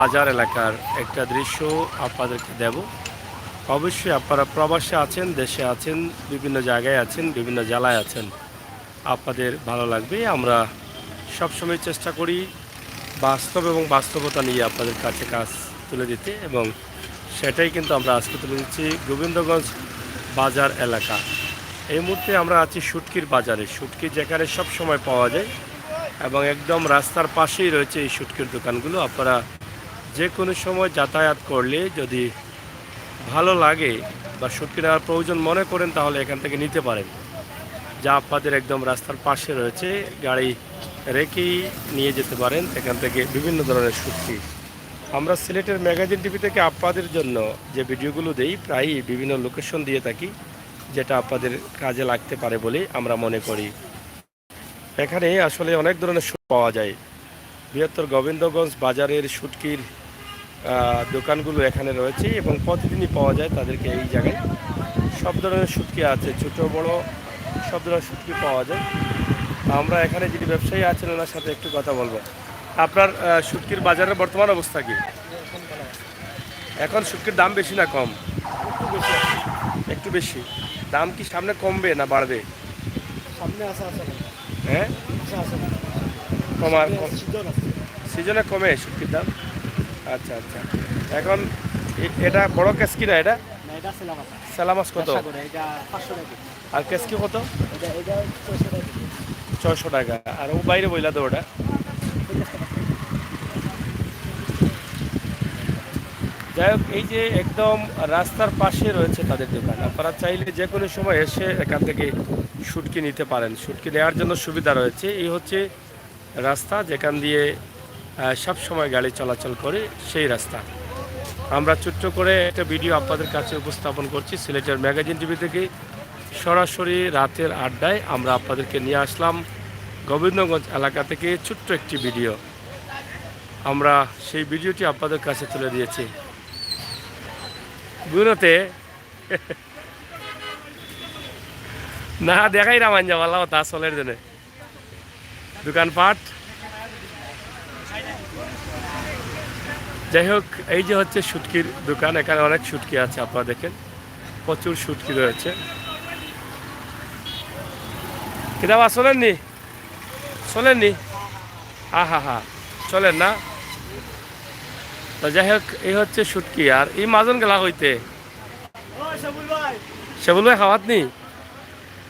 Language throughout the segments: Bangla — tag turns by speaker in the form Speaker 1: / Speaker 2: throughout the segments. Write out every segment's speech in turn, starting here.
Speaker 1: বাজার এলাকার একটা দৃশ্য আপনাদেরকে দেব। অবশ্যই আপনারা প্রবাসে আছেন, দেশে আছেন, বিভিন্ন জায়গায় আছেন, বিভিন্ন জেলায় আছেন, আপনাদের ভালো লাগবে। আমরা সবসময় চেষ্টা করি বাস্তব এবং বাস্তবতা নিয়ে আপনাদের কাছে কাজ তুলে দিতে, এবং সেটাই কিন্তু আমরা আজকে তুলে দিচ্ছি গোবিন্দগঞ্জ বাজার এলাকা। এই মুহূর্তে আমরা আছি শুটকির বাজারে। শুটকি যেখানে সব সময় পাওয়া যায় এবং একদম রাস্তার পাশেই রয়েছে এই শুটকির দোকানগুলো। আপনারা যে কোনো সময় যাতায়াত করলে যদি ভালো লাগে বা শুটকি নেওয়ার প্রয়োজন মনে করেন তাহলে এখান থেকে নিতে পারেন, যা আপনাদের একদম রাস্তার পাশে রয়েছে। গাড়ি রেখেই নিয়ে যেতে পারেন এখান থেকে বিভিন্ন ধরনের শুটকি। আমরা সিলেটের ম্যাগাজিন টিভি থেকে আপনাদের জন্য যে ভিডিওগুলো দেই প্রায়ই বিভিন্ন লোকেশন দিয়ে থাকি, যেটা আপনাদের কাজে লাগতে পারে বলে আমরা মনে করি। এখানে আসলে অনেক ধরনের শুটকি পাওয়া যায়। বৃহত্তর গোবিন্দগঞ্জ বাজারের শুটকির দোকানগুলো এখানে রয়েছে এবং প্রতিদিনই পাওয়া যায় তাদেরকে। এই জায়গায় সব ধরনের শুটকি আছে, ছোট বড় সব ধরনের শুটকি পাওয়া যায়। আমরা এখানে যিনি ব্যবসায়ী আছেন ওনার সাথে একটু কথা বলবো। আপনার শুটকির বাজারের বর্তমান অবস্থা কি? এখন শুটকির দাম বেশি না কম? একটু বেশি। দাম কি সামনে কমবে না বাড়বে? হ্যাঁ, কমার সিজনে কমে শুটকির দাম। আচ্ছা আচ্ছা। এখন এটা বড় কেসকি না? এটা সালামাস কত? আর কেসকি কত? 600 টাকা। আর ও বাইরে বইলা তো ওটা। যাই হোক, এই যে একদম রাস্তার পাশে রয়েছে তাদের দোকান। আপনারা চাইলে যে কোনো সময় এসে এখান থেকে শুটকি নিতে পারেন। শুটকি নেওয়ার জন্য সুবিধা রয়েছে। এই হচ্ছে রাস্তা যেখান দিয়ে সব সময় গাড়ি চলাচল করে, সেই রাস্তা। আমরা ছোট্ট করে একটা ভিডিও আপনাদের কাছে উপস্থাপন করছি সিলেটের ম্যাগাজিন টিভি থেকে। সরাসরি রাতের আড্ডায় আমরা আপনাদেরকে নিয়ে আসলাম গোবিন্দগঞ্জ এলাকা থেকে ছোট্ট একটি ভিডিও। আমরা সেই ভিডিওটি আপনাদের কাছে তুলে দিয়েছি। বুঝতে না দেখাই রামান যাওয়ালা তা চলের জন্য দোকানপাট। যাই হোক, এই যে হচ্ছে শুটকির দোকান। এখানে অনেক শুটকি আছে, আপনারা দেখেন প্রচুর শুটকি রয়েছে। কিতাব চলেননি? চলেননি? হা চলেন না? তো যাই হোক, এই হচ্ছে শুটকি। আর এই মাজন গেলা হইতে সেবুল ভাই খাওয়াত নি?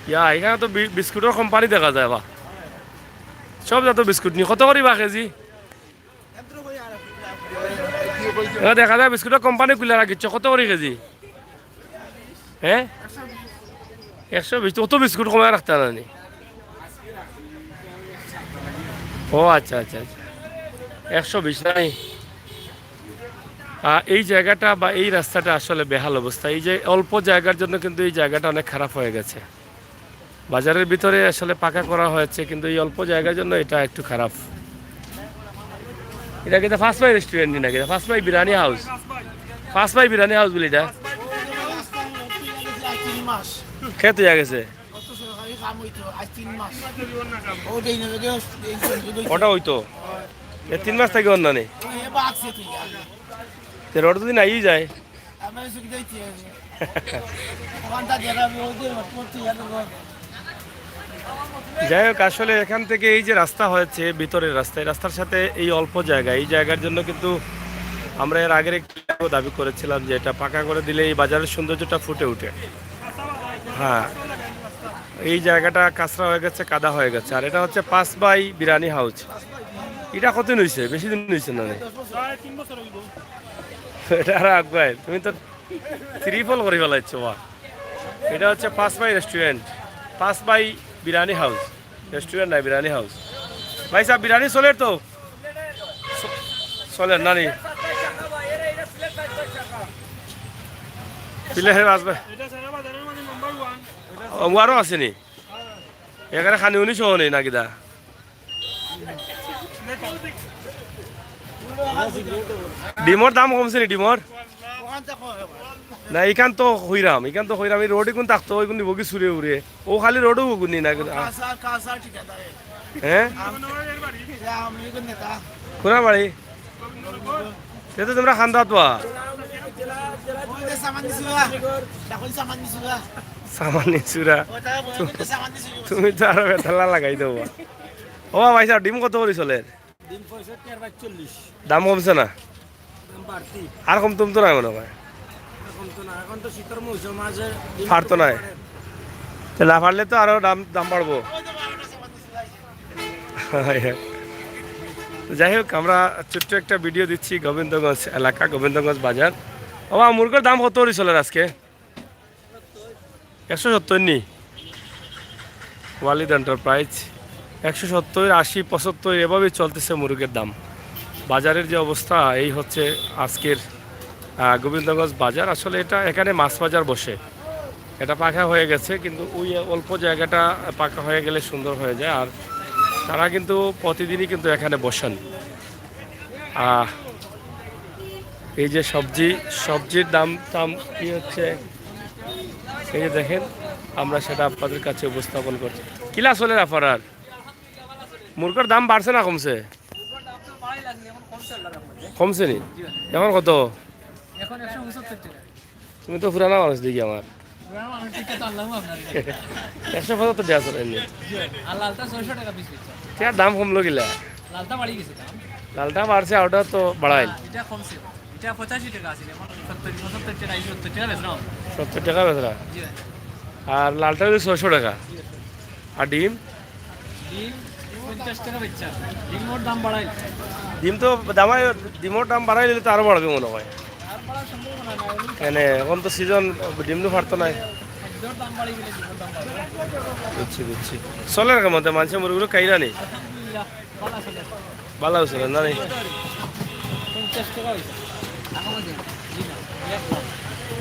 Speaker 1: ইয়া এখানে তো বিস্কুটের কোম্পানি দেখা যায় বা সব যত বিস্কুট নি। কত করিবা কেজি? দেখা যায় বিস্কুটের কোম্পানি খুলে রাখিছ। কত করি কেজি? হ্যাঁ, 120। অত বিস্কুট কমায় রাখতে নানি? ও আচ্ছা আচ্ছা আচ্ছা, 120 নাই। এই জায়গাটা বা এই রাস্তাটা আসলে বেহাল অবস্থা। এই যে অল্প জায়গার জন্য কিন্তু এই জায়গাটা অনেক খারাপ হয়ে গেছে। বাজারের ভিতরে আসলে পাকা করা হয়েছে, কিন্তু এই অল্প জায়গার জন্য এটা একটু খারাপ। এটা কিন্তু ফার্স্ট বাই রেস্টুরেন্ট নাকি? First by biryani house? First by biryani house বলি এটা খেত হয়ে গেছে। ওটা হইতো 3 মাস থেকে অন্য নেই। রোড দিন আই যায়। যাই হোক, আসলে এখান থেকে এই যে রাস্তা হয়েছে ভিতরের রাস্তা, এই রাস্তার সাথে এই অল্প জায়গা, এই জায়গার জন্য কিন্তু আমরা এর আগের একটু দাবি করেছিলাম যে এটা পাকা করে দিলে এই বাজারের সৌন্দর্যটা ফুটে উঠে। হ্যাঁ, এই জায়গাটা কাঁচরা হয়ে গেছে, কাদা হয়ে গেছে। আর এটা হচ্ছে 5 বাই বিরিয়ানি হাউস। এটা কতদিন হয়েছে? বেশি দিন হয়েছে না? এটা আর আগুয়ায় তুমি তো ত্রিফল করে ফেলাইছো। এটা হচ্ছে 5 by restaurant, 5 by biryani house. Restaurant নাই, বিরিয়ানি হাউস। ভাই সাহেব বিরিয়ানি চলে তো? চলে নানি? প্লেটের আসবে আরও আসেনি? এখানে খানি উনি সহ নেই নাকি দা? ডিমর দাম কমছে নি? ডিমর না এখান তো হইরাম, এখান তো হইরাম। এই রোডে কোন থাকতো ওই কোন বগি সুরে উড়ে ও খালি রোডও বগুনি না? হ্যাঁ, কোনা বাড়ি? তো তোমরা খান দাও তো সামান্য চূড়া তুমি তো আরো বেতালা লাগাই দেবো ও ভাই স্যার ডিম কত করে চলে দাম কমছে না আর কম তুমি তো নাই মনে হয় ফাড়তো নাই না ফাড়লে তো আরো দাম দাম বাড়বো যাই হোক আমরা ছোট্ট একটা ভিডিও দিচ্ছি গোবিন্দগঞ্জ এলাকা গোবিন্দগঞ্জ বাজার ও মুরগের দাম কত করে চলে আজকে 170 নি ওয়ালিদ এন্টারপ্রাইজ 170 80 75 এভাবেই চলতেছে মুরগের দাম বাজারের যে অবস্থা এই হচ্ছে আজকের গোবিন্দগঞ্জ বাজার আসলে এটা এখানে মাছ বাজার বসে এটা পাকা হয়ে গেছে কিন্তু ওই অল্প জায়গাটা পাকা হয়ে গেলে সুন্দর হয়ে যায় আর তারা কিন্তু প্রতিদিনই কিন্তু এখানে বসেন এই যে সবজির দাম কি হচ্ছে এই যে দেখেন আমরা সেটা আপনাদের কাছে উপস্থাপন করছি কিলা চলে আপনার মুরগের দাম বাড়ছে না কমছে কমছে নি এখন কত তুমি তো পুরানা মানুষ দেখি আমার 175 দেওয়া চলে দাম কমলো গিলা লালটা বাড়ছে ওটা তো বাড়াইল 70 টাকা বেচরা আর লালটা 600 টাকা আর ডিম ডিম তো ডিমের দাম বাড়াই দিলে তো আরো বাড়বে মনে হয় এখন তো সিজন ডিম তো ফাটতো নাই বুঝছি চলে রাখা মধ্যে মানুষের মুরগুলো কাইরা নেই ভালো হয়েছিল না নেই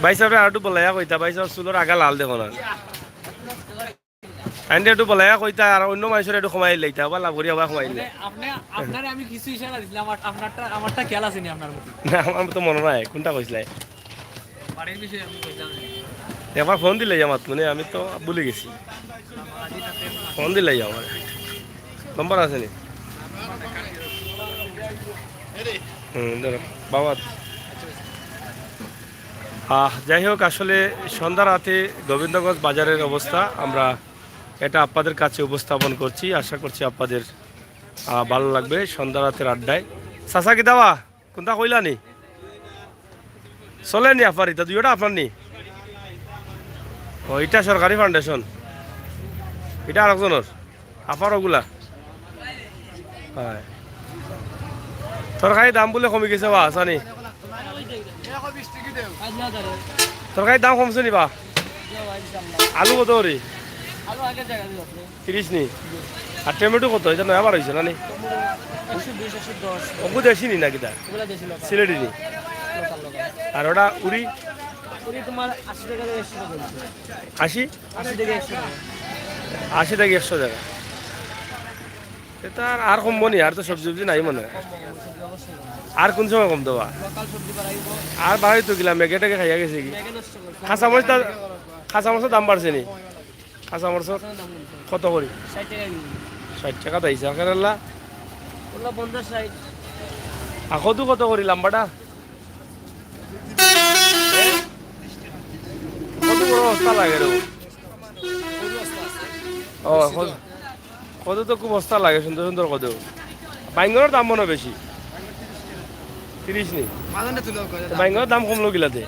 Speaker 1: বাইসাবে আর একটু বলাইয়া কইতা বাইসাব চুলোর আগা লাল দেখো না আইনটা একটু বলাইয়া কইতা আর অন্য মানুষের একটু কমাই লাইতা বা লাভ করি আবার কমাই দিলে
Speaker 2: আমি কিছু ইশারা দিলাম আমারটা খেয়াল আছে নি আপনার
Speaker 1: না আমার তো মনে নাই কোনটা কইছিলে
Speaker 2: বাড়ির বিষয়ে আমি কইতাম
Speaker 1: এবার ফোন দিলে আমার মানে আমি তো ভুলে গেছি ফোন দিলে আমার নম্বর আছে নি ধরো বাবা যাই হোক আসলে সন্ধ্যা রাতে গোবিন্দগঞ্জ বাজারের অবস্থা আমরা এটা আপনাদের কাছে উপস্থাপন করছি আশা করছি আপনাদের ভালো লাগবে সন্ধ্যা রাতের আড্ডায় চাচা কি দাওয়া কোনটা কইলা নি চলে নি আপনার এটা দুইটা আপনার নি ও এটা সরকারি ফাউন্ডেশন এটা আরেকজনের আপনার ওগুলা হয় তরকারি দাম বলে কমে গেছে বা আসানি তরকারি দাম কমছে নি বা আলু কত করে 30 নি আর টমেটো কত এটা নয়া বার হয়েছে না নি ওগু দেশি নি নাকি তা সিলেটি নি আর ওটা উড়ি
Speaker 2: তোমার
Speaker 1: 80 থেকে 100 টাকা এটা আর কমবো নি আর তো সবজি নাই মনে আর কোন সময় কম দেবা আর বাড়াই তো গেলাম মেঘেটাকে খাইয়া গেছে কি খাঁচা মরিচের দাম বাড়ছে নি কাঁচা মরিচ কত করি 60 টাকা দিয়েছে কেরালা কত কত করি লাম্বাটা কত বড় বস্তা লাগে রে ও কত তো খুব বস্তা লাগে সুন্দর সুন্দর কত বাইঙ্গনের দাম মনে বেশি 30 নি বাইঙ্গনের দাম কমলো গিলাতে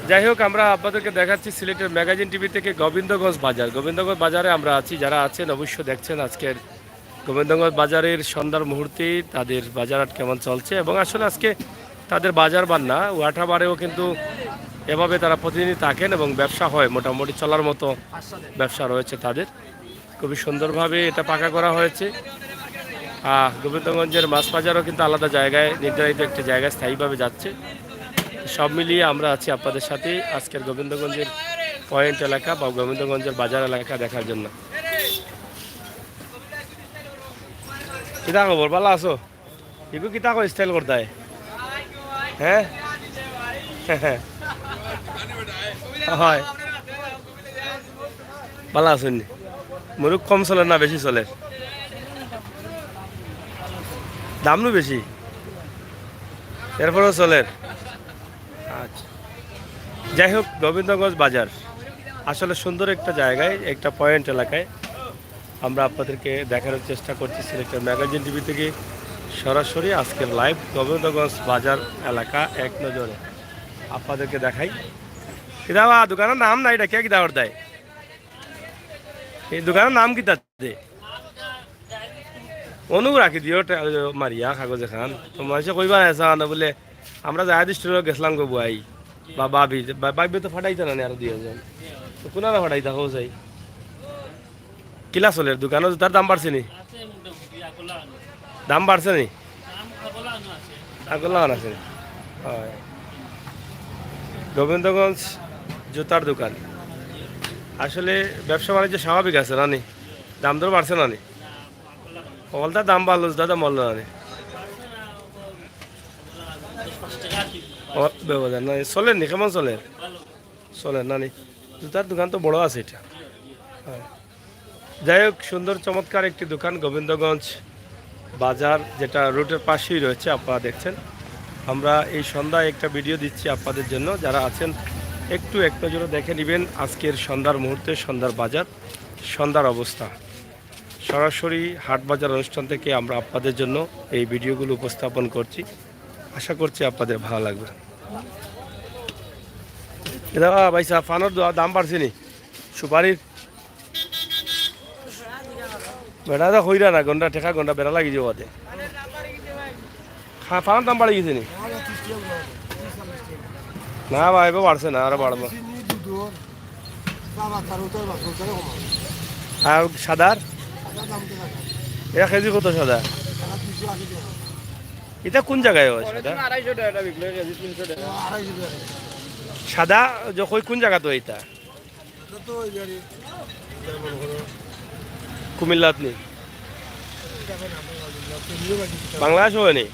Speaker 1: যাই হোক আমরা আপনাদেরকে দেখাচ্ছি সিলেটের ম্যাগাজিন টিভি থেকে গোবিন্দগঞ্জ বাজারে আমরা আছি যারা আছেন অবশ্যই দেখছেন আজকের গোবিন্দগঞ্জ বাজারের সন্ধ্যার মুহূর্তে তাদের বাজারহাট কেমন চলছে এবং আসলে আজকে তাদের বাজার বান্না ওয়াটাবারেও কিন্তু এভাবে তারা প্রতিদিনই থাকেন এবং ব্যবসা হয় মোটামুটি চলার মতো ব্যবসা রয়েছে তাদের খুবই সুন্দরভাবে এটা পাকা করা হয়েছে গোবিন্দগঞ্জের মাছ বাজারও কিন্তু আলাদা জায়গায় নির্ধারিত একটি জায়গায় স্থায়ীভাবে যাচ্ছে সব মিলিয়ে আমরা আছি আপনাদের সাথে আজকের গোবিন্দগঞ্জের পয়েন্ট এলাকা বা গোবিন্দগঞ্জের বাজার এলাকা দেখার জন্য কিতা খবর ভালো আছো এগুলো কিতা করে স্টাইল করতে হ্যাঁ হয় ভালো আছেন মুরুখ কম চলে না বেশি চলে দাম নু বেশি, এরপরেও চলের। আচ্ছা, যাই হোক, গোবিন্দগঞ্জ বাজার আসলে সুন্দর একটা জায়গায়, একটা পয়েন্ট এলাকায় আমরা আপনাদেরকে দেখানোর চেষ্টা করছি সিলেক্টেড ম্যাগাজিন টিভি থেকে সরাসরি আজকের লাইভ গোবিন্দগঞ্জ বাজার এলাকা এক নজরে আপনাদেরকে দেখাই। কিদাবা দোকানের নাম নাই, এটা কে কিদাবার দেয়? এই দোকানের নাম কি তাতে অনু রাখি দিও মারিয়া কাগজ এখান, তো মানুষে কইবা না বলে আমরা জাহাজ স্টোরে গেছিলাম গো বুয়াই বা বাবি, বাবি তো ফাটাইতো না আরো 2 জন, তো কোনারা ফাটাইতা হোক যাই কিলা চলে দোকানে জুতার দাম বাড়ছে নি? দাম বাড়ছে নি? আগলা আছে। হয়, গোবিন্দগঞ্জ জুতার দোকান আসলে ব্যবসা বাণিজ্য স্বাভাবিক আছে না নি? দাম দর বাড়ছে না নি? অলটা দাম বাড়লো, জুতার দাম বাড়লো না নি? ব্যবধান না চলেন নি? কেমন চলে? চলেন না নি? জুতার দোকান তো বড় আছে এটা। হয়, যাই হোক, সুন্দর চমৎকার একটি দোকান গোবিন্দগঞ্জ বাজার, যেটা রোডের পাশেই রয়েছে আপনারা দেখছেন। আমরা এই সন্ধ্যায় একটা ভিডিও দিচ্ছি আপনাদের জন্য, যারা আছেন একটু এক নজরে দেখে নেবেন আজকের সন্ধ্যার মুহূর্তে সন্ধ্যার বাজার, সন্ধ্যার অবস্থা। সরাসরি হাট বাজার অনুষ্ঠান থেকে আমরা আপনাদের জন্য এই ভিডিওগুলো উপস্থাপন করছি, আশা করছি আপনাদের ভালো লাগবে। দাদা ভাই সাহেব, ফানোর দাম বাড়ছে নি? সুপারির বেড়া তো হইরা না, গন্ডা ঠেকা গন্ডা বেড়া লাগি যাওয়াতে। হ্যাঁ, ফানোর দাম বাড়ে গেছে নি? না ভাই, এবার বাড়ছে না, আরো বাড়বো। আর সাদার এটা কেজি কত সাদা? এটা কোন জায়গায় হয় সাদা? সাদা যখন কোন জায়গা তো এটা? কুমিল্লাত নি? বাংলাদেশ হয় নি?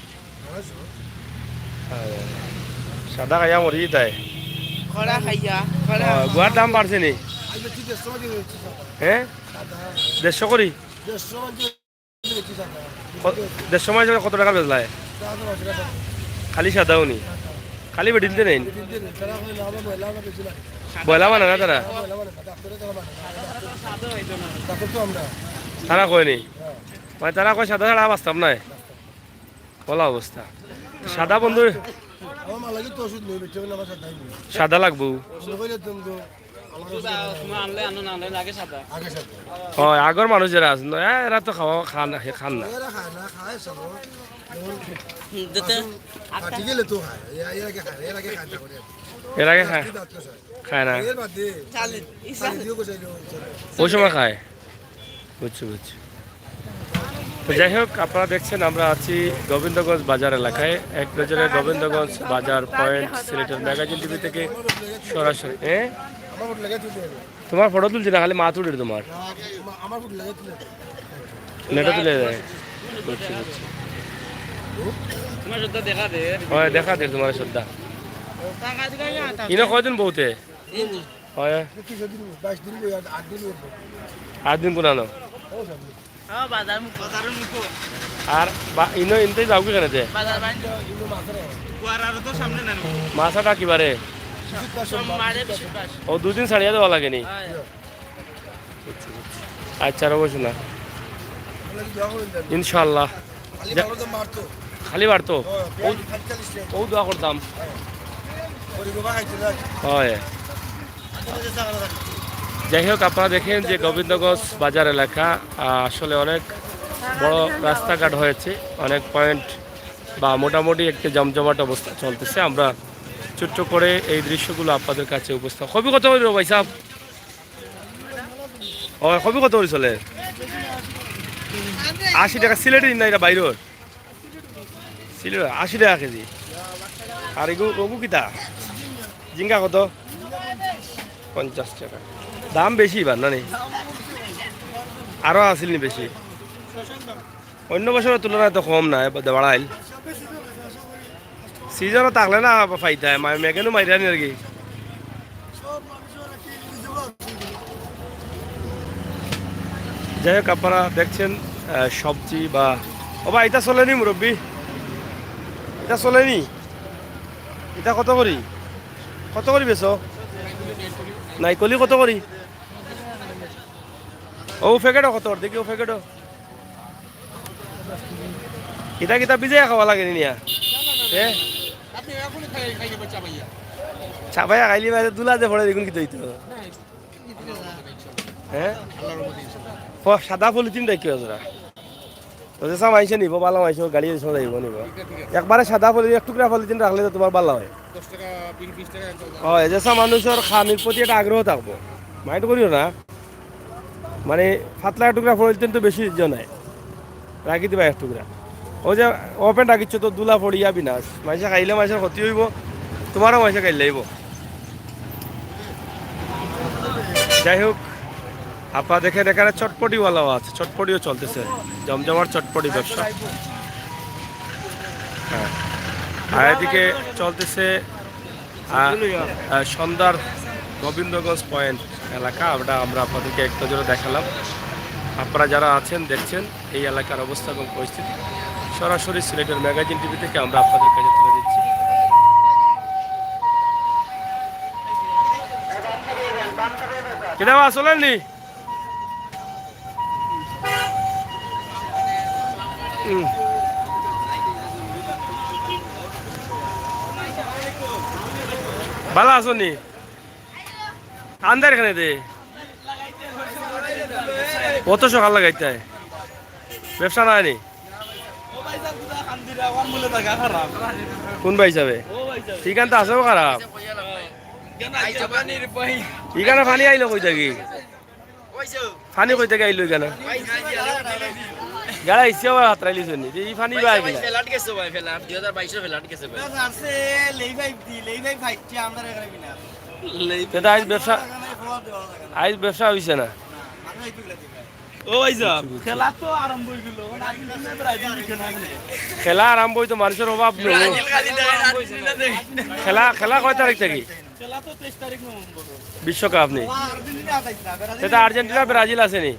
Speaker 1: সাদা খাইয়া মরি তাই। গুয়ার দাম বাড়ছে নি? হ্যাঁ, 150 করি। 150 মাস কত টাকা বেচলায়? খালি সাদাও নি? খালি বেটিনতে নেই? বয়লা মানে না তারা? তারা কয় নি? মানে তারা কয় সাদা ছাড়া বাঁচতাম নাই, বলা অবস্থা। সাদা বন্ধু সাদা লাগবো। হয়, আগর মানুষ যারা আছে এরা তো খাওয়া খান না, এর আগে খায় না, ওই সময় খায়। বুঝছি বুঝছি। তো যাই হোক, আপনারা দেখছেন আমরা আছি গোবিন্দগঞ্জ বাজার এলাকায়, এক নজরে গোবিন্দগঞ্জ বাজার পয়েন্ট সিলেটের ম্যাগাজিন টিভি থেকে সরাসরি। তোমার ফটো তুলছি না, খালি মা তুলে তোমার নেটা তুলে দেয়। বুঝছি বুঝছি। হয়, দেখা দে তোমার শ্রদ্ধা। ইনো কয়দিন বউতে? হয়, 8 দিন পুরানো। আর ইনো ইনতে যাও কি কেন? মাছটা কিবারে? ও 2 দিন ছাড়িয়া দেওয়া লাগেনি? আচ্ছা, অবশ্য না, ইনশাল্লাহ। খালি বাড়তো? ও দোয়া করতাম। হয়, যাই হোক, আপনারা দেখেন যে গোবিন্দগঞ্জ বাজার এলাকা আসলে অনেক বড় রাস্তাঘাট হয়েছে, অনেক পয়েন্ট বা মোটামুটি একটি জমজমাট অবস্থা চলতেছে। আমরা ছোট্ট করে এই দৃশ্যগুলো আপনাদের কাছে উপস্থাপন। কবি কত করি ভাই সাহেব? ও কবি কত করে চলে? 80 টাকা। সিলেটের না এটা বাইরের? সিলেট 80 টাকা কেজি। আর এগু কিতা জিঙ্গা কত? 50 টাকা। দাম বেশি এবার না? আরো আসিল নি বেশি? অন্য বছরের তুলনায় তো কম না, বাড়াইল। সিজনও থাকলে না ফাইতায় মেঘেনও মাইরানি আর কি। যাই হোক, আপনারা দেখছেন সবজি বা ও ভাই এটা চলেনি মুরব্বী, এটা চলেনি, এটা কত করি, কত করি বেছো নাইকলি কত করি? ও প্যাকেটও কত দেখি, ও প্যাকেটও কিতা কিতা বিজয় খাওয়া লাগে নিয়া এ চাবাইয়া খাইলি বাইরে দুলা যে পড়ে দেখুন কি হইতো হ্যাঁ সাদা পলিথিন রাখি ওরা তোদের সব আইসে নিব বালা আইসো গাড়ি এসে যাইব নিব একবারে সাদা পলিথিন এক টুকরা পলিথিন রাখলে তো তোমার বালা হয়। হয় যেসব মানুষের খানির প্রতি একটা আগ্রহ থাকবো, মাইন্ড করিও না, মানে পাতলা এক টুকরা পলিথিন তো বেশি নাই, রাখি দিবা এক টুকরা। ও যে ওপেন রাখিচ্ছ তো দুলা পড়িয়া বিনাশ, মাইসে খাইলে মাইসের ক্ষতি হইব, তোমারও মাইসে খাইলে হইব। যাই হোক আপা দেখেন এখানে চটপটিওয়ালাও আছে, চটপটিও চলতেছে, জমজমার চটপটি ব্যবসা। হ্যাঁ আর এদিকে চলতেছে সন্ধ্যার গোবিন্দগঞ্জ পয়েন্ট এলাকা, আমরা আপনাদেরকে এক নজরে দেখালাম। আপনারা যারা আছেন দেখছেন এই এলাকার অবস্থা এবং পরিস্থিতি সরাসরি সিলেটের ম্যাগাজিন টিভি থেকে আমরা আপনাদের কাছে তুলে দিচ্ছি। কেনা আসলেননি ভালো আছো নি আন্দার এখানে দে কত সকাল লাগাইতে ব্যবসা নাই নি কোন ভাই যাবে ঠিকান তো আসেও খারাপ এখানে পানি আইলো কই থাকি পানি কই থেকে আইলো এখানে গাড়া ইচ্ছে আবার হাত রাইলি শুনি এই পানি বাই গেল ফেলাট গেছে ভাই ফেলাট 2022 ফেলাট গেছে ভাই আছে লেই ভাই দি লেই ভাই ফাইটছি আমরা এখানে বিনা এটা আজ ব্যবসা আজ ব্যবসা হইছে না ও ভাই সাহেব খেলা তো আরম্ভ হই গেল খেলা আরম্ভ হই তো মানুষের অভাব নেই খেলা খেলা কয় তারিখ থেকে খেলা তো 23 তারিখ নভেম্বর বিশ্বকাপ নেই সেটা আর্জেন্টিনা ব্রাজিল আছে নি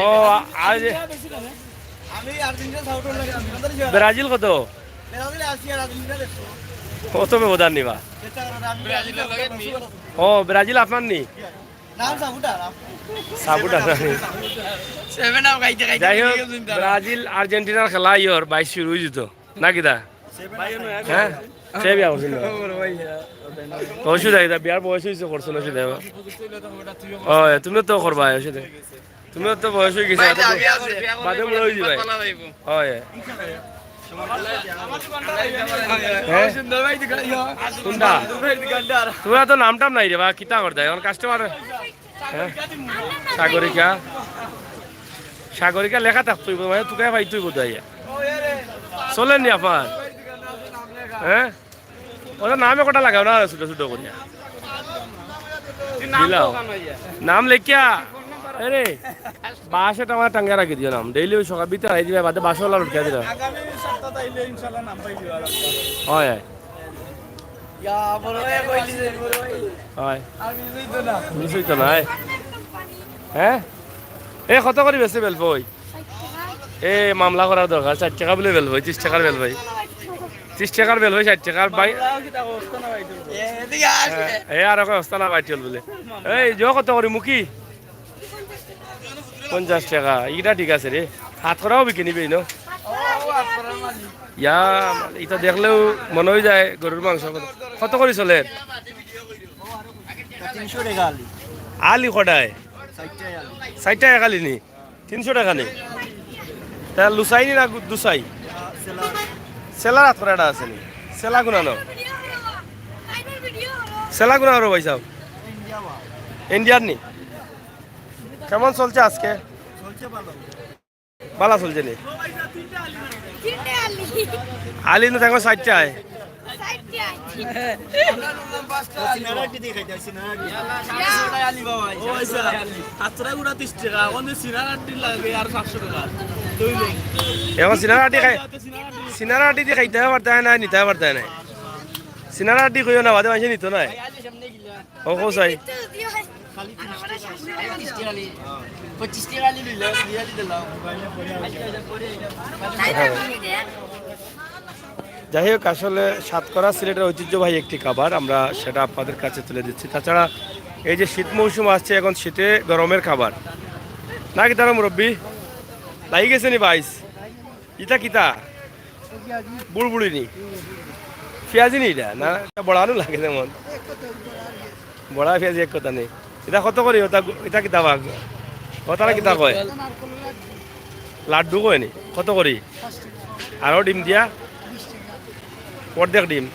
Speaker 1: ও আজ ব্রাজিল কত কত ব্যবধান নিবা ও ব্রাজিল আপনার নি যাই হোক ব্রাজিল আর্জেন্টিনার খেলা ইয়র 22 শুরু হয়ে যেত নাকি দা হ্যাঁ সে বিয়া করছিল অসুবিধা বিয়ার বয়স হয়েছে করছো না অসুবিধা ও তুমিও তো করবা অসুবিধা তুমিও তো বয়স হয়ে গেছে বাদে মনে হয়ে যাবে হয় তোমরা তো নাম টাম নাই রে বা কিতা করতে এখন কাস্টমার সাগরিকা সাগরিকা লেখা থাকতই মানে তোকে ভাই তুই বোধ চলেননি আপনার হ্যাঁ ওদের নামে কটা লাগাও না ছোট ছোট করিয়া নাম লেখিয়া আরে বাসে টাকা টাঙ্গা রাখি দিও নাম ডেইলি ওই সকাল ভিতরে আই দিবে বাদে বাসওয়ালা উঠিয়া দিলাম হয় হয় নিশ্চয়ই তো নাই হ্যাঁ এ কত করে বেশি বেল বই এ মামলা করার দরকার 4 টাকা বলে বেল বই 30 টাকার বেল ভাই 30 টাকার বেল ভাই 60 টাকার ভাই এ আর অবস্থা না বাইটিল বলে এই জ কত করে মুখি 50 টাকা এটা ঠিক আছে রে হাত করাও বিকে নিবি ন ইয়া এটা দেখলেও মনে হয়ে যায় গরুর মাংস কত করে চলে 300 টাকা আলি কটায় 60 টাকা খালি নি 300 টাকা নি তা লুসাই নি না দুসাই সেলার হাত করাটা আছে নি সেলা গুনানো সেলা গুনা আরো ভাই সাহেব ইন্ডিয়ার নি কেমন চলছে আজকে ভালো চলছে নি আলি না দেখো 60 টাকা এখন সিনারাটি খাই সিনারাটি দিয়ে খাইতে পারতে নাই নিতে পারতে নাই সিনারাটি কইও না বাদে মাসে নিত নাই ও চাই যাই হোক, আসলে সাতকরা সিলেটের ঐতিহ্যবাহী একটি খাবার, আমরা সেটা আপনাদের কাছে তুলে দিচ্ছি। তাছাড়া এই যে শীত মৌসুম আসছে, এখন শীতে গরমের খাবার নাকি তারা মুরব্বী লাগি গেছে নি বাইস ইটা কিতা বুড়বুড়ি নি পেঁয়াজি নি এটা না বড়ানো লাগে যেমন বড়া পেঁয়াজি এক কথা নেই। এটা কত করি ওটা এটা কিতা বাঘ ওটারা কিতা কয় লাড্ডু কয় নি কত করি আরও ডিম দিয়া অর্ধেক ডিম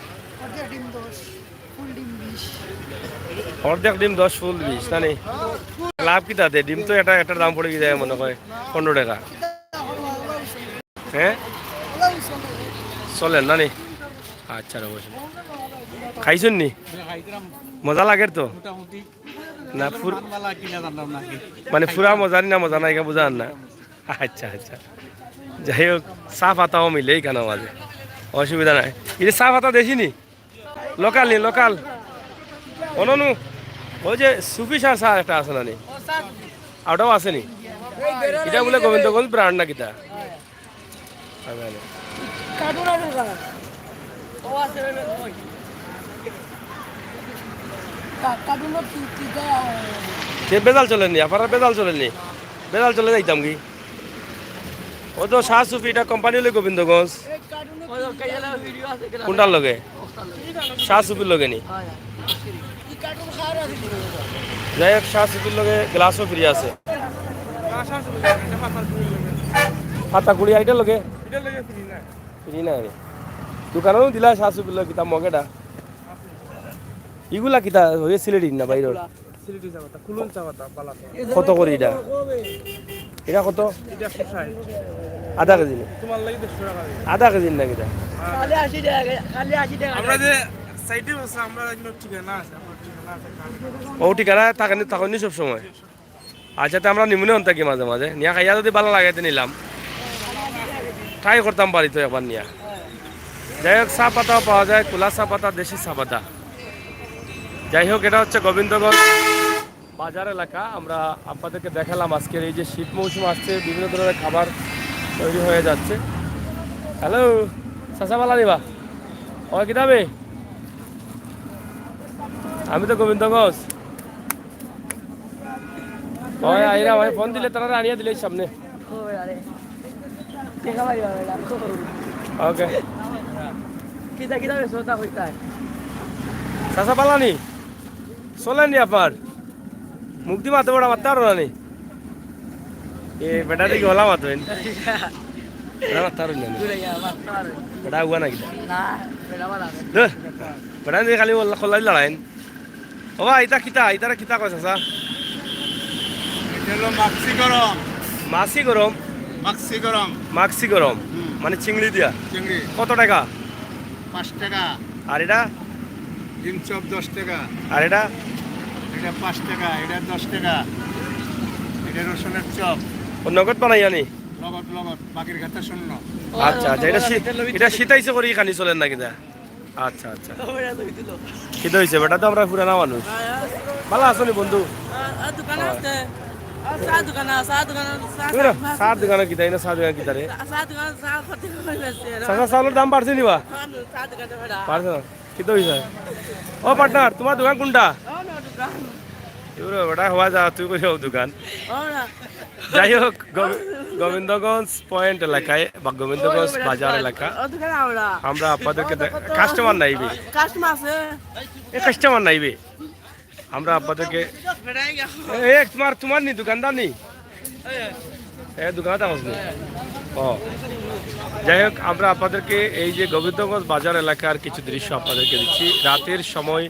Speaker 1: অর্ধেক ডিম 10 ফুল 20 না নেই লাভ কিতা দে ডিম তো এটা এটার দাম পড়ে যায় মনে হয় 15 টাকা। হ্যাঁ চলেন না নি আচ্ছা অবশ্যই খাইছেন নি মজা লাগে তো না মানে পুরা মজা না মজা নাই বোঝান না। আচ্ছা আচ্ছা যাই হোক চা পাতাও মিলে কেন মাঝে অসুবিধা নাই। এটা চা পাতা দেখিনি লোকাল নি লোকাল অননু ওই যে সুফি সার চা একটা আছে না নি ওটাও আছে নি এটা বলে গোবিন্দগঞ্জ ব্রান্ড না কিতা বেজাল চলেননি আপনারা বেজাল চলেননি বেজাল চলে যাইতাম কি ও তো শাহ সুফি এটা কোম্পানি হলে গোবিন্দগঞ্জ কোনটার লগে শাহ সুফির লগে নি যাই হোক শাহ সুফির লগে গ্লাসও ফ্রি আছে পাতা কুড়ি আইটার লগে ফ্রি নাই দোকানেও দিলা শাহ সুফির লগে কিতা মগেটা ইগুলা কিতা হয়ে সিলেটি না বাইরের কত করে এটা এটা কত আধা কেজি আধা কেজি না কিটা ও ঠিকানা থাকেনি থাকেনি সব সময়। আচ্ছা তো আমরা নিমুনে হন থাকি মাঝে মাঝে নিয়া খাইয়া যদি ভালো লাগাইতে নিলাম ট্রাই করতাম বাড়ি তো একবার নিয়া। যাই হোক চা পাতাও পাওয়া যায় কুলা চা পাতা দেশি চা পাতা। যাই হোক এটা হচ্ছে গোবিন্দগঞ্জ বাজার এলাকা। আমরা আপনাদেরকে দেখালাম আজকের এই যে শীত মৌসুম আসছে বিভিন্ন ধরনের খাবার তৈরি হয়ে যাচ্ছে। হ্যালো চাচা বালা দিবা ও কিতাবে আমি তো গোবিন্দগঞ্জ ওই আইরা ভাই ফোন দিলে তারা আনিয়া দিলে সামনে ওকে চাচা পালানি চলেননি আপনার মুক্তি মাতে বড় মারতে পারো না এ বেটা দিকে হলা মাতবেন মারতে পারো না বেটা হুয়া নাকি বেটা দিয়ে খালি খোলাই লড়াইন ও ভাই ইতা খিতা ইতারা খিতা কয় চাচা
Speaker 3: মাক্সি গরম
Speaker 1: মাছি গরম
Speaker 3: মাক্সি গরম
Speaker 1: মাক্সি গরম মানে চিংড়ি দিয়া
Speaker 3: চিংড়ি
Speaker 1: কত টাকা
Speaker 3: 5 টাকা
Speaker 1: আর এটা
Speaker 3: ডিম চপ 10 টাকা
Speaker 1: আর এটা
Speaker 3: এটা 5 টাকা এটা 10 টাকা এটা রসুনের চপ
Speaker 1: নগদ বানাই আনি
Speaker 3: লগত লগত বাকির খাতা শূন্য।
Speaker 1: আচ্ছা আচ্ছা এটা শীতাইছে করি খানি চলেন না কিনা আচ্ছা আচ্ছা শীত হয়েছে বেটা তো আমরা পুরানা মানুষ ভালো আছো নি বন্ধু চার দোকানে কিতা না চার দোকান কিতা রে চাচা চাউলের দাম বাড়ছে নিবা বাড়ছে না কিতা হয়েছে ও পার্টনার তোমার দোকান কোনটা বেটা হওয়া যা তুই করে দোকান। যাই হোক গোবিন্দগঞ্জ পয়েন্ট এলাকায় বা গোবিন্দগঞ্জ বাজার এলাকা আমরা আপনাদেরকে কাস্টমার নাইবে কাস্টমার নাইবে আমরা আপনাদেরকে তোমার নি দোকানদার নি দোকানদার আসবে ও যাই হোক আমরা আপনাদেরকে এই যে গোবিন্দগঞ্জ বাজার এলাকার কিছু দৃশ্য আপনাদেরকে দিচ্ছি রাতের সময়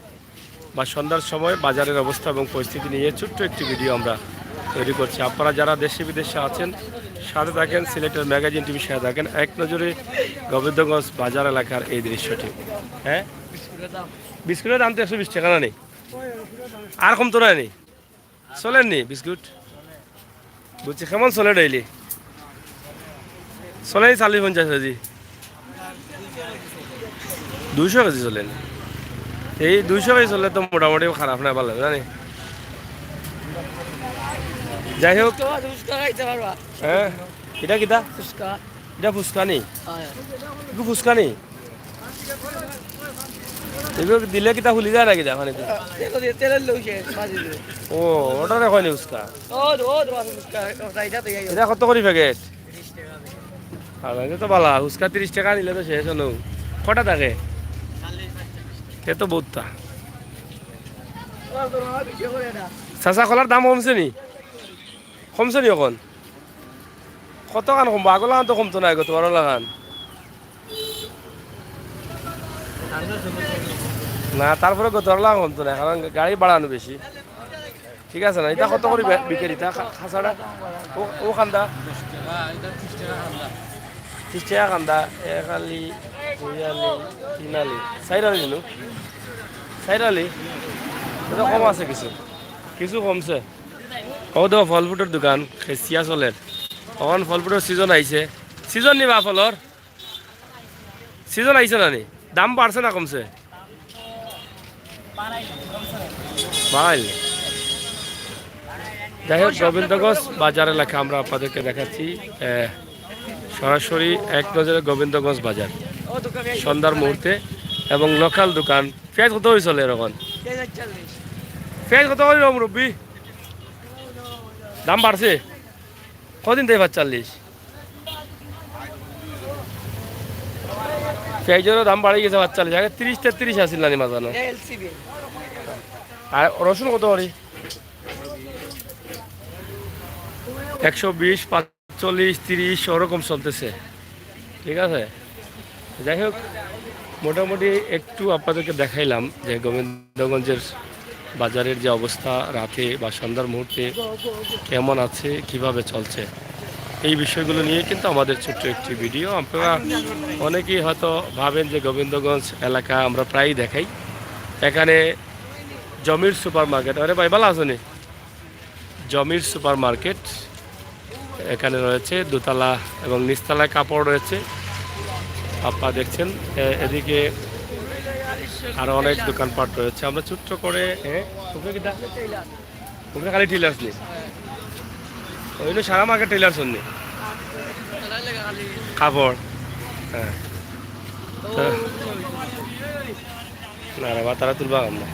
Speaker 1: বা সন্ধ্যার সময় বাজারের অবস্থা এবং পরিস্থিতি নিয়ে ছোট্ট একটি ভিডিও আমরা তৈরি করছি। আপনারা যারা দেশে বিদেশে আছেন সাথে থাকেন সিলেটের ম্যাগাজিন টিভির সাথে থাকেন এক নজরে গোবিন্দগঞ্জ বাজার এলাকার এই দৃশ্যটি। হ্যাঁ বিস্কুটের দাম তো 120 টাকা না নেই আর কম তো নেই চলেননি বিস্কুট বুঝছি কেমন চলে ডেইলি চলেনি 40-50 কেজি 200 কেজি চলেন এই 200 কেজি চললে তো মোটামুটি খারাপ না ভালো জানি যাই হোক
Speaker 2: ফুচকা খাইতে পারবা
Speaker 1: হ্যাঁ এটা কিটা
Speaker 2: ফুচকা
Speaker 1: এটা ফুচকা নি
Speaker 2: হয়
Speaker 1: একটু ফুচকা নি এগুলো দিলে কিটা খুলি যায় নাকি দেখো
Speaker 2: তেলের লইছে বাজি দিয়ে
Speaker 1: ও ওটা দেখো নি ফুচকা
Speaker 2: ও ফুচকা রাইটা তো যাই
Speaker 1: এটা কত করে প্যাকেট তো ভালো ফুচকা 30 টাকা নিলে তো শেষ হলো কটা থাকে সে তো বহুতটা চাচা কলার দাম কমছে নি এখন কত কান কমবো আগলা তো কমতো নাই গো তোমার লাগান না তারপরে গত লাগান কমতো না কারণ গাড়ি বাড়ানো বেশি ঠিক আছে না এটা কত করে বিক্রি এটা খাসাটা ও খান্দা 30 টাকা খান্দা এক আলি দুই আলি তিন আলি চার আলি নিলো চার আলি এটা কম আছে কিছু কিছু কমছে ও দেখো ফল ফ্রুটের দোকান খেসিয়া চলের অন ফল ফ্রুটের সিজন আইছে সিজন নিবা ফলর সিজন আইছে না নি দাম বাড়ছে না কমছে বাড়াইল যাই হোক গোবিন্দগঞ্জ বাজার এলাকা আমরা আপনাদেরকে দেখাচ্ছি সরাসরি এক নজরে গোবিন্দগঞ্জ বাজার সন্ধ্যার মুহূর্তে এবং লোকাল দোকান পেঁয়াজ কত হয়ে চলে এরকম পেঁয়াজ কত করে মুরব্বী দাম বাড়ছে কদিন থেকে 40 পেঁয়াজেরও দাম বাড়ি গেছে 40 আগে 30-33 আসিল না মাঝানো আর রসুন কত করে 120 45 30 ওরকম চলতেছে ঠিক আছে যাই হোক মোটামুটি একটু আপনাদেরকে দেখাইলাম যে গোবিন্দগঞ্জের বাজারের যে অবস্থা রাতে বা সন্ধ্যার মুহূর্তে কেমন আছে কিভাবে চলছে এই বিষয়গুলো নিয়ে কিন্তু আমাদের ছোট্ট একটি ভিডিও আপনারা অনেকেই হয়তো ভাবেন যে গোবিন্দগঞ্জ এলাকা আমরা প্রায়ই দেখাই এখানে জমির সুপার মার্কেট আরে ভাই ভালো আছেন জমির সুপার মার্কেট এখানে রয়েছে দোতলা এবং নিচতলায় কাপড় রয়েছে আপনারা দেখছেন এদিকে আরো অনেক দোকানপাট রয়েছে আমরা ছোট্ট করে খালি টেলার্স নেই ওই সারা মার্কেট টেলার্স নেই কাপড় হ্যাঁ না রে বা তারা তুলবা আমরা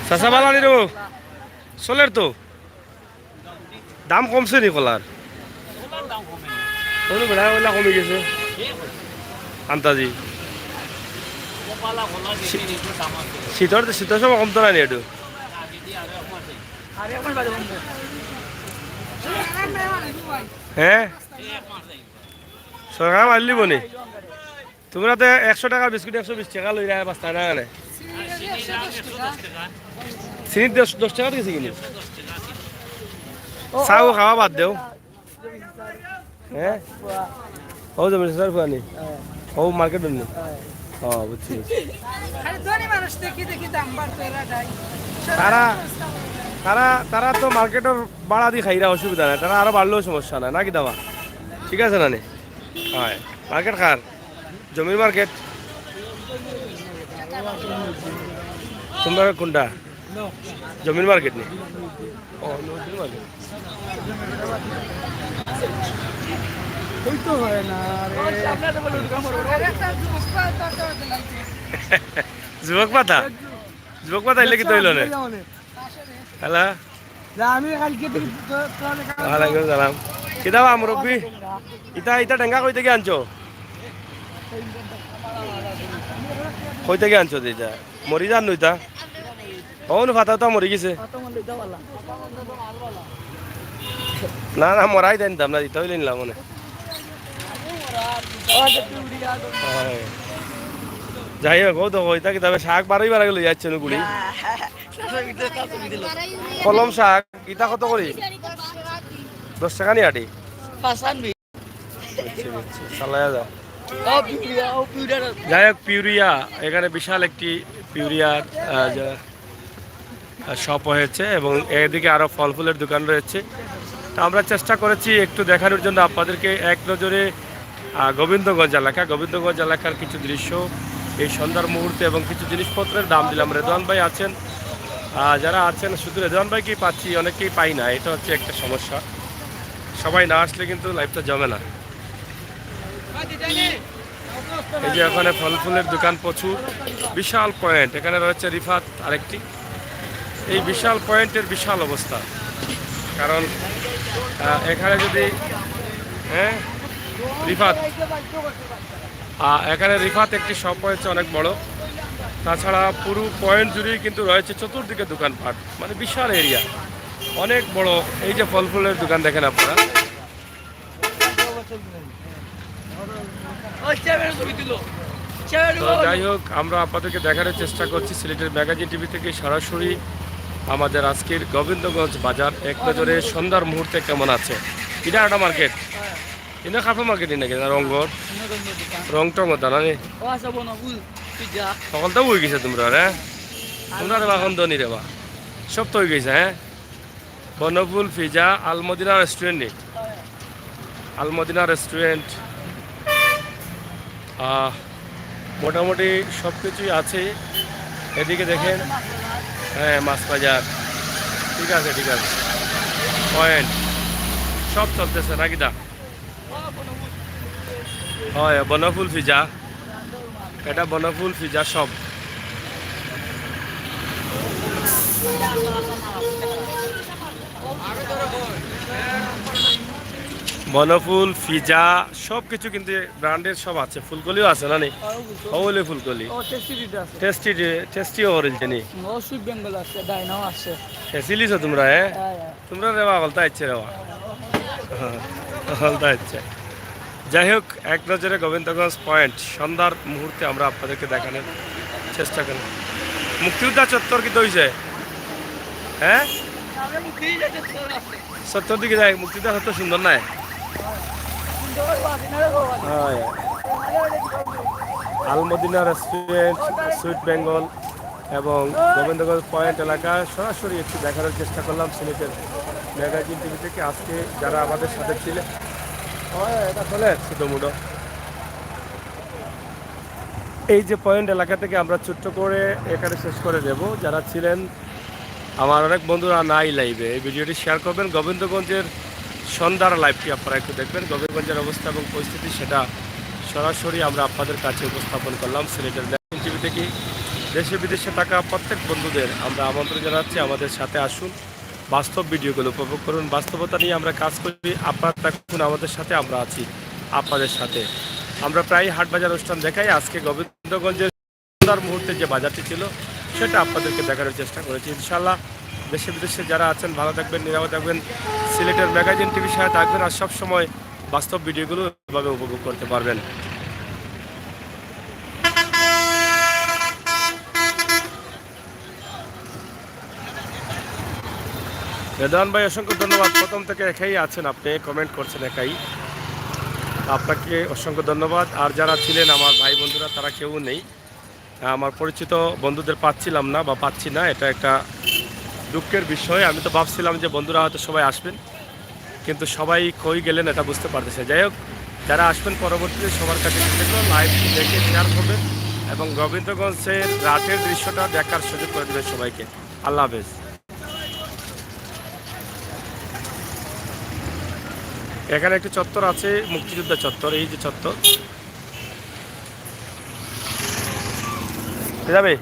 Speaker 1: চাষা ভালো নি রো চলের তো দাম কমছে নি কলার কমে গেছে আন্তাজি শীতর শীতর সময় কমতো না নি একটু হ্যাঁ সরকার মারলি বনি তোমরা তো 100 টাকা বিস্কুট 120 টাকা লই রায় 5 টাকা না চিনি 10 টাকা দিয়েছি কিনি চাও খাওয়া বাদ দেও হ্যাঁ ও জমি স্যার ফুয়ানি ও মার্কেট নি ও বুঝছি তারা তারা তারা তো মার্কেটের বাড়া দিয়ে খাইরা অসুবিধা নাই তারা আরো বাড়লেও সমস্যা নাই নাকি দাবা ঠিক আছে না নি হয় মার্কেট খার জমির মার্কেট তোমার কোনটা জমির মার্কেট নি ও নদীর মার্কেট যুবক পাতা এলে কি তৈল নে হ্যালো ওয়ালাইকুম সালাম কিতাবা মুরব্বী ইটা টেঙ্গা কই থেকে আনছো কই থেকে আনছো এটা মরি যান নইতা ও ফাতা তো মরি গেছে না না মরাই দেন দাম না দিতে হইলে নিলাম মনে যাই হোক ও তো ওইটা কি তবে শাক বাড়াই বাড়া গেলে যাচ্ছে না গুড়ি কলম শাক ইটা কত করি 10 টাকা নি আটি চালায়া যা যাই হোক পিউরিয়া এখানে বিশাল একটি পিউরিয়ার শপ হয়েছে এবং এদিকে আরো ফল ফুলের দোকান রয়েছে তো আমরা চেষ্টা করেছি একটু দেখানোর জন্য আপনাদেরকে এক নজরে গোবিন্দগঞ্জ এলাকার কিছু দৃশ্য এই সন্ধ্যার মুহূর্তে এবং কিছু জিনিসপত্রের দাম দিলাম রেদওয়ান ভাই আছেন যারা আছেন শুধু রেদওয়ান ভাইকেই পাচ্ছি, অনেকেই পাই না, এটা হচ্ছে একটা সমস্যা। সবাই না আসলে কিন্তু লাইভটা জমে না। এই যে এখানে ফল ফুলের দোকান প্রচুর, বিশাল পয়েন্ট, এখানে রয়েছে রিফাত আরেকটি। এই বিশাল পয়েন্টের বিশাল অবস্থা, কারণ এখানে যদি হ্যাঁ রিফাত এখানে রিফাত একটি শপ হয়েছে অনেক বড়। তাছাড়া পুরো পয়েন্ট জুড়েই কিন্তু রয়েছে চতুর্দিকে দোকানপাট, মানে বিশাল এরিয়া, অনেক বড়। এই যে ফল ফুলের দোকান দেখেন আপনারা। তো যাই হোক, আমরা আপনাদেরকে দেখানোর চেষ্টা করছি সিলেটের ম্যাগাজিন টিভি থেকে সরাসরি আমাদের আজকের গোবিন্দগঞ্জ বাজার এক নজরে সন্ধ্যার মুহূর্তে কেমন আছে। এটা একটা মার্কেট, এটা কাপড় মার্কেট নাকি না রঙ্গর রং টং হতা না সকলটা হয়ে গেছে তোমরা, হ্যাঁ তোমরা রেবা এখন ধনী রেবা সব তো হয়ে গেছে। হ্যাঁ বনফুল পিজা আলমদিনা রেস্টুরেন্ট নেই, আলমদিনা রেস্টুরেন্ট মোটামুটি সব কিছুই আছে। এদিকে দেখেন, হ্যাঁ মাছ বাজার, ঠিক আছে ঠিক আছে, পয়েন্ট সব চলতেছে নাকি দা? হয় বনফুল পিজা, এটা বনফুল পিজা সব। বনফুল পিজা সব কিছু কিন্তু ব্র্যান্ডের সব আছে, ফুলকলিও আছে না নি? ওলে ফুলকলি টেস্টি টেস্টি অরেঞ্জ নি
Speaker 2: সুইট বেঙ্গল আছে, ডাইনাও আছে।
Speaker 1: ফেসিলিস তোমরা তোমরা রেবা গলতা ইচ্ছে রেবা গলতা ইচ্ছে। যাই হোক, এক নজরে গোবিন্দগঞ্জ পয়েন্ট সন্ধ্যার মুহূর্তে আমরা আপনাদেরকে দেখানোর চেষ্টা করি। মুক্তিযোদ্ধা চত্বর কি হয়েছে? হ্যাঁ চত্বর দিকে যাই, মুক্তিযোদ্ধা চত্বর সুন্দর নাই? আলমদিনা রেস্টুরেন্ট, সুইট বেঙ্গল এবং গোবিন্দগঞ্জ পয়েন্ট এলাকা সরাসরি একটু দেখানোর চেষ্টা করলাম সিলেটের ম্যাগাজিন টিভি থেকে। আজকে যারা আমাদের সাথে ছিলেন, এটা চলে ছোটো এই যে পয়েন্ট এলাকা থেকে আমরা ছোট্ট করে এখানে শেষ করে দেব। যারা ছিলেন আমার অনেক বন্ধুরা নাই লাইভে, এই ভিডিওটি শেয়ার করবেন। গোবিন্দগঞ্জের সন্ধ্যার লাইভটি আপনারা একটু দেখবেন। গোবিন্দগঞ্জের অবস্থা এবং পরিস্থিতি সেটা সরাসরি আমরা আপনাদের কাছে উপস্থাপন করলাম সিলেটের ম্যাগাজিন টিভি থেকে। দেশে বিদেশে থাকা প্রত্যেক বন্ধুদের আমরা আমন্ত্রণ জানাচ্ছি, আমাদের সাথে আসুন, বাস্তব ভিডিওগুলো উপভোগ করুন। বাস্তবতা নিয়ে আমরা কাজ করি, আপনারা থাকুন আমাদের সাথে, আমরা আছি আপনাদের সাথে। আমরা প্রায় হাট বাজার অনুষ্ঠান দেখাই। আজকে গোবিন্দগঞ্জের সন্ধ্যার মুহূর্তে যে বাজারটি ছিল সেটা আপনাদেরকে দেখানোর চেষ্টা করেছি। ইনশাআল্লাহ দেশে বিদেশে যারা আছেন ভালো থাকবেন, নিরাপদ থাকবেন, সিলেটের ম্যাগাজিন টিভির সাথে থাকবেন, আর সবসময় বাস্তব ভিডিওগুলো এভাবে উপভোগ করতে পারবেন। রেদওয়ান ভাই অসংখ্য ধন্যবাদ, প্রথম থেকে একাই আছেন আপনি, কমেন্ট করছেন একাই, আপনাকে অসংখ্য ধন্যবাদ। আর যারা ছিলেন আমার ভাই বন্ধুরা তারা কেউ নেই, আমার পরিচিত বন্ধুদের পাচ্ছিলাম না বা পাচ্ছি না, এটা একটা দুঃখের বিষয়। আমি তো ভাবছিলাম যে বন্ধুরা হয়তো সবাই আসবেন, কিন্তু সবাই কই গেলেন এটা বুঝতে পারতেছে। যাই হোক, যারা আসবেন পরবর্তীতে সবার কাছে লাইভ দেখে শেয়ার করবেন এবং গোবিন্দগঞ্জের রাতের দৃশ্যটা দেখার সুযোগ করে দেবেন সবাইকে। আল্লাহ হাফেজ। এখানে একটি চত্বর আছে, মুক্তিযোদ্ধা চত্বর, এই যে চত্বর যাবে।